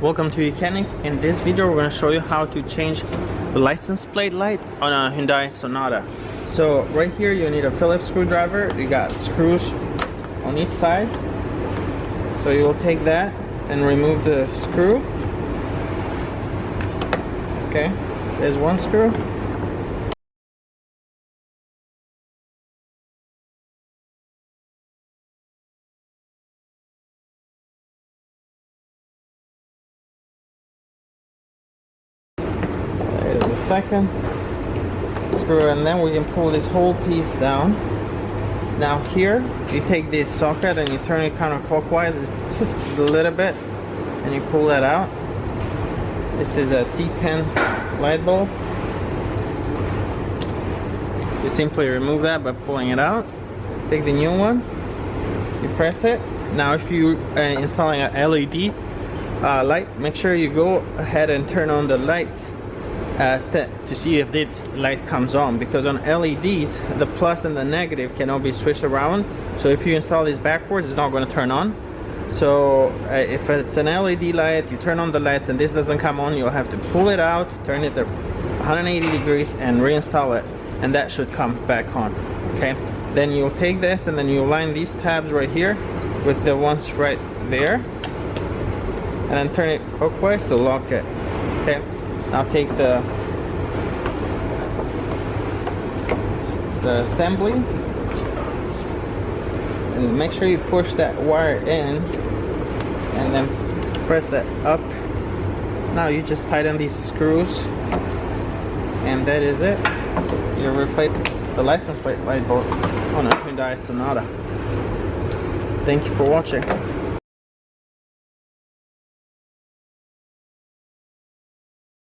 welcome to YOUCANIC. In this video we're going to show you how to change the license plate light on a Hyundai Sonata. So right here you need a Phillips screwdriver. You got screws on each side, so you will take that and remove the screw. Okay, there's one screw. There's the second screw, and then we can pull this whole piece down. Now here you take this socket and you turn it counterclockwise. It's just a little bit, and you pull that out. This is a T10 light bulb. You simply remove that by pulling it out. Take the new one, you press it. Now if you are installing an LED light, make sure you go ahead and turn on the lights to see if this light comes on, because on LEDs the plus and the negative cannot be switched around. So if you install this backwards, it's not going to turn on. So if it's an LED light, you turn on the lights and this doesn't come on, you'll have to pull it out, turn it at 180 degrees and reinstall it, and that should come back on. Okay, then you'll take this and then you line these tabs right here with the ones right there, and then turn it clockwise to lock it. Okay, now take the assembly and make sure you push that wire in and then press that up. Now you just tighten these screws and that is it. You replace the license plate light bulb on a Hyundai Sonata. Thank you for watching.